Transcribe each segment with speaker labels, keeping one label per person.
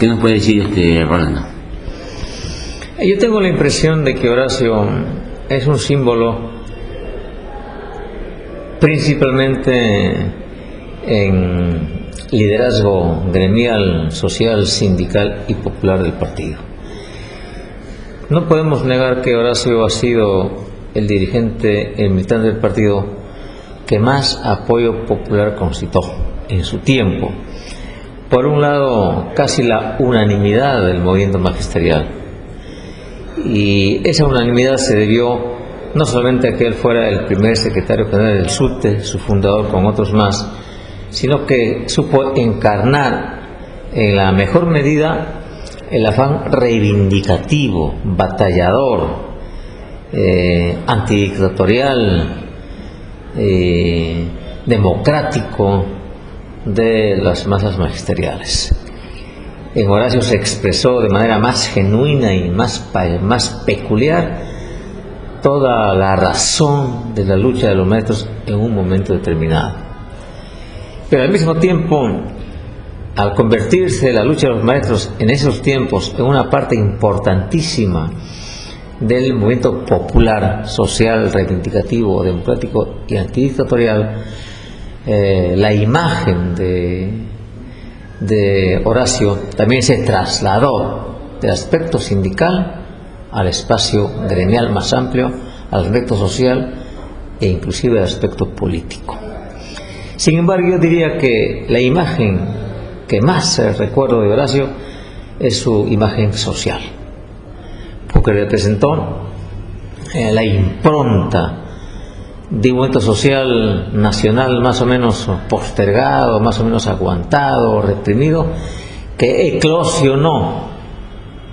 Speaker 1: ¿Qué nos puede decir Rolando?
Speaker 2: Yo tengo la impresión de que Horacio es un símbolo principalmente en liderazgo gremial, social, sindical y popular del partido. No podemos negar que Horacio ha sido el dirigente, el militante del partido que más apoyo popular concitó en su tiempo. Por un lado, casi la unanimidad del movimiento magisterial. Y esa unanimidad se debió no solamente a que él fuera el primer secretario general del SUTE, su fundador con otros más, sino que supo encarnar en la mejor medida el afán reivindicativo, batallador, antidictatorial, democrático de las masas magisteriales. En Horacio se expresó de manera más genuina y más peculiar toda la razón de la lucha de los maestros en un momento determinado. Pero al mismo tiempo, al convertirse la lucha de los maestros en esos tiempos en una parte importantísima del movimiento popular, social, reivindicativo, democrático y antidictatorial, la imagen de Horacio también se trasladó del aspecto sindical al espacio gremial más amplio, al aspecto social e inclusive al aspecto político. Sin embargo, yo diría que la imagen que más recuerdo de Horacio es su imagen social, porque representó la impronta de un movimiento social nacional más o menos postergado, más o menos aguantado, reprimido, que eclosionó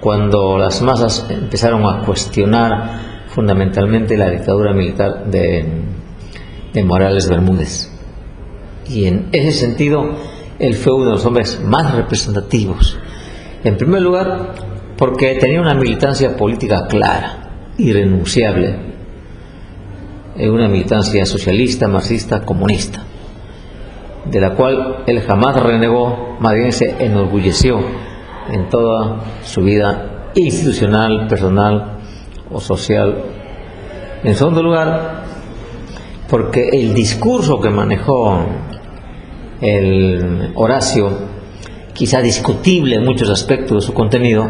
Speaker 2: cuando las masas empezaron a cuestionar fundamentalmente la dictadura militar de Morales Bermúdez. Y en ese sentido, él fue uno de los hombres más representativos. En primer lugar, porque tenía una militancia política clara, irrenunciable, una militancia socialista, marxista, comunista, de la cual él jamás renegó, más bien se enorgulleció en toda su vida institucional, personal o social. En segundo lugar, porque el discurso que manejó el Horacio, quizá discutible en muchos aspectos de su contenido,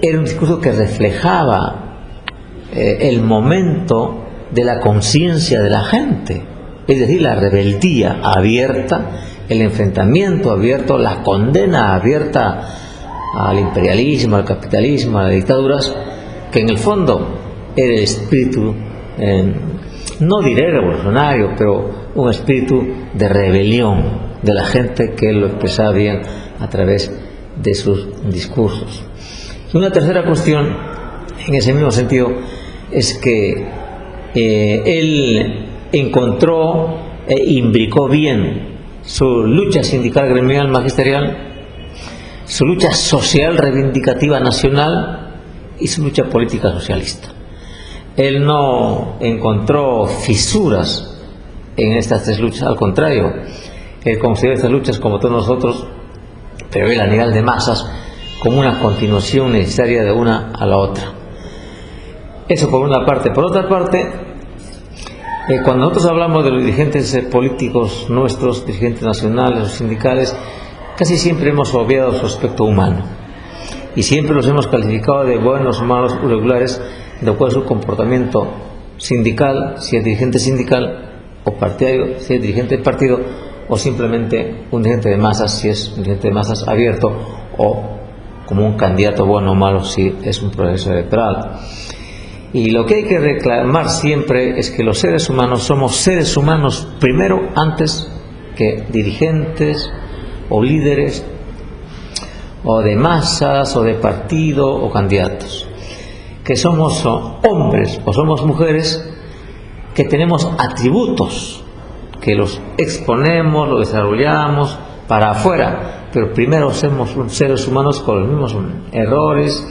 Speaker 2: era un discurso que reflejaba el momento de la conciencia de la gente, es decir, la rebeldía abierta, el enfrentamiento abierto, la condena abierta al imperialismo, al capitalismo, a las dictaduras, que en el fondo era el espíritu, no diré revolucionario, pero un espíritu de rebelión de la gente, que él lo expresaba bien a través de sus discursos. Y una tercera cuestión, en ese mismo sentido, es que él encontró e imbricó bien su lucha sindical, gremial, magisterial, su lucha social reivindicativa nacional y su lucha política socialista. Él no encontró fisuras en estas tres luchas, al contrario, él considera estas luchas, como todos nosotros, pero él a nivel de masas, como una continuación necesaria de una a la otra. Eso por una parte. Por otra parte, cuando nosotros hablamos de los dirigentes políticos nuestros, dirigentes nacionales o sindicales, casi siempre hemos obviado su aspecto humano y siempre los hemos calificado de buenos, malos, irregulares, de acuerdo a su comportamiento sindical, si es dirigente sindical, o partidario, si es dirigente de partido, o simplemente un dirigente de masas, si es un dirigente de masas abierto, o como un candidato bueno o malo, si es un proceso electoral. Y lo que hay que reclamar siempre es que los seres humanos somos seres humanos primero, antes que dirigentes o líderes o de masas o de partido o candidatos, que somos hombres o somos mujeres que tenemos atributos, que los exponemos, los desarrollamos para afuera, pero primero somos seres humanos con los mismos errores,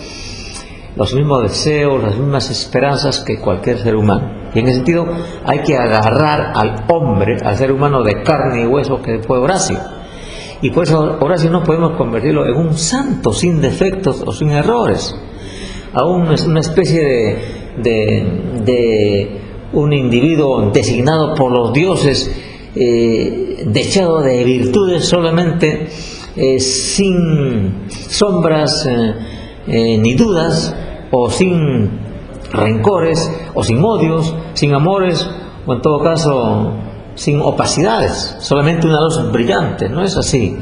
Speaker 2: los mismos deseos, las mismas esperanzas que cualquier ser humano. Y en ese sentido hay que agarrar al hombre, al ser humano de carne y hueso que fue Horacio, Y por eso Horacio no podemos convertirlo en un santo sin defectos o sin errores, aún es una especie de un individuo designado por los dioses, dechado de virtudes solamente, sin sombras ni dudas, o sin rencores, o sin odios, sin amores, o en todo caso sin opacidades, solamente una luz brillante. No es así.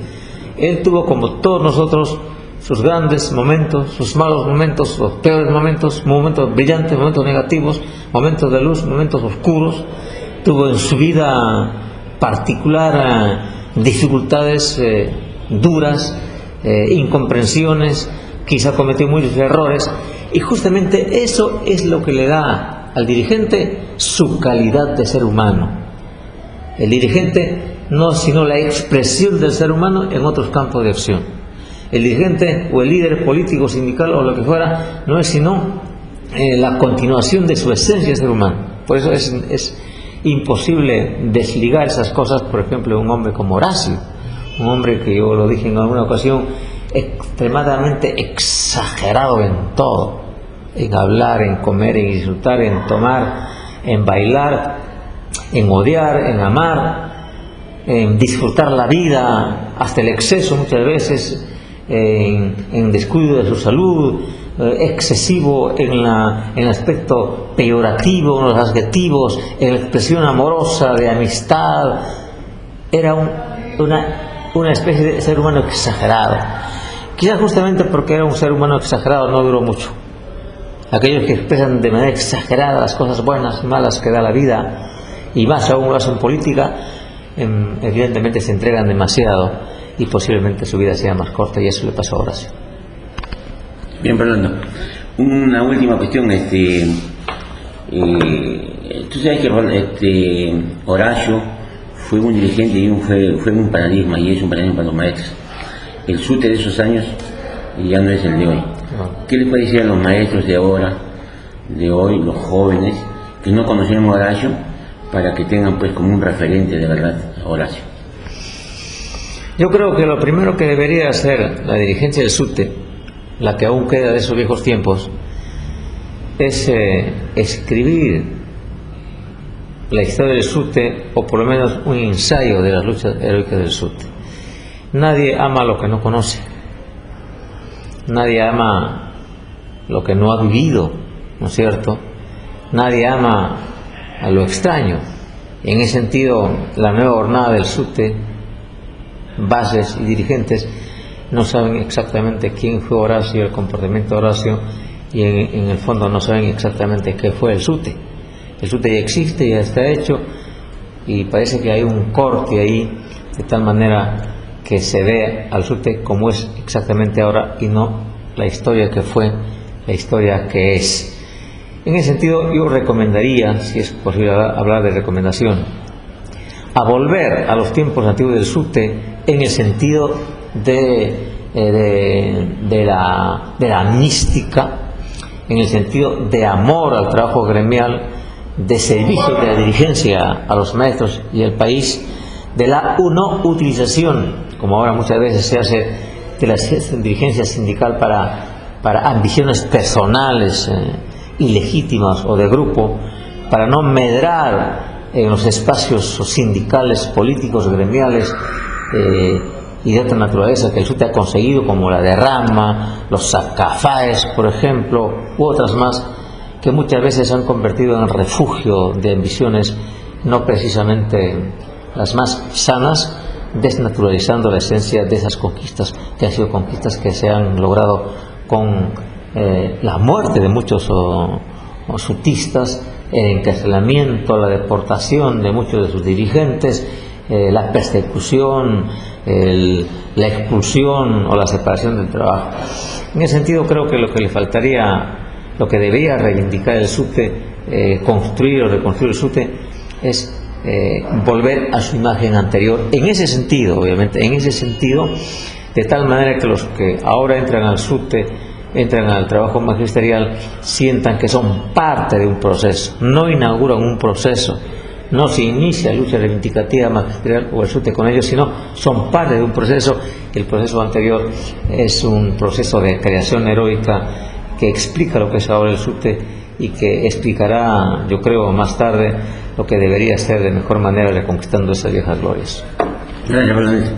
Speaker 2: Él tuvo, como todos nosotros, sus grandes momentos, sus malos momentos, sus peores momentos, momentos brillantes, momentos negativos, momentos de luz, momentos oscuros. Tuvo en su vida particular dificultades duras, incomprensiones, quizá cometió muchos errores, y justamente eso es lo que le da al dirigente su calidad de ser humano. El dirigente no es sino la expresión del ser humano en otros campos de acción. El dirigente o el líder político, sindical o lo que fuera no es sino la continuación de su esencia de ser humano. Por eso es imposible desligar esas cosas, por ejemplo, de un hombre como Horacio, un hombre que yo lo dije en alguna ocasión, extremadamente exagerado en todo, en hablar, en comer, en disfrutar, en tomar, en bailar, en odiar, en amar, en disfrutar la vida hasta el exceso muchas veces, en descuido de su salud, excesivo en el aspecto peyorativo, en los adjetivos, en la expresión amorosa de amistad. Era una especie de ser humano exagerado. Quizás justamente porque era un ser humano exagerado no duró mucho. Aquellos que expresan de manera exagerada las cosas buenas y malas que da la vida, y más aún lo hacen política, evidentemente se entregan demasiado y posiblemente su vida sea más corta, y eso le pasó a Horacio.
Speaker 1: Bien, Fernando. Una última cuestión. Tú sabes que Horacio fue un dirigente y fue un paradigma, y es un paradigma para los maestros. El SUTE de esos años ya no es el de hoy. ¿Qué les puede decir a los maestros de ahora, de hoy, los jóvenes, que no conocieron a Horacio, para que tengan pues como un referente de verdad a Horacio?
Speaker 2: Yo creo que lo primero que debería hacer la dirigencia del SUTE, la que aún queda de esos viejos tiempos, es escribir la historia del SUTE, o por lo menos un ensayo de las luchas heroicas del SUTE. Nadie ama lo que no conoce, nadie ama lo que no ha vivido, ¿no es cierto? Nadie ama a lo extraño. En ese sentido, la nueva jornada del SUTE, bases y dirigentes, no saben exactamente quién fue Horacio, el comportamiento de Horacio, y en el fondo no saben exactamente qué fue el SUTE. El SUTE ya existe, ya está hecho, y parece que hay un corte ahí, de tal manera que se ve al SUTE como es exactamente ahora, y no la historia que fue, la historia que es. En ese sentido, yo recomendaría, si es posible hablar de recomendación, a volver a los tiempos antiguos del SUTE, en el sentido de la mística, en el sentido de amor al trabajo gremial, de servicio de la dirigencia a los maestros y al país, de la no utilización, como ahora muchas veces se hace, de la dirigencia sindical para ambiciones personales, ilegítimas o de grupo, para no medrar en los espacios sindicales, políticos, gremiales y de otra naturaleza que el SUTE ha conseguido, como la derrama, los sacafaes, por ejemplo, u otras más, que muchas veces se han convertido en refugio de ambiciones no precisamente las más sanas, desnaturalizando la esencia de esas conquistas, que han sido conquistas que se han logrado con la muerte de muchos sutistas, el encarcelamiento, la deportación de muchos de sus dirigentes, la persecución, la expulsión o la separación del trabajo. En ese sentido, creo que lo que le faltaría, lo que debería reivindicar el SUTE, construir o reconstruir el SUTE, es volver a su imagen anterior, en ese sentido, obviamente, en ese sentido, de tal manera que los que ahora entran al SUTE, entran al trabajo magisterial, sientan que son parte de un proceso, no inauguran un proceso, no se inicia lucha reivindicativa magisterial o el SUTE con ellos, sino son parte de un proceso. El proceso anterior es un proceso de creación heroica que explica lo que es ahora el SUTE y que explicará, yo creo, más tarde lo que debería ser de mejor manera reconquistando esas viejas glorias.
Speaker 1: Gracias,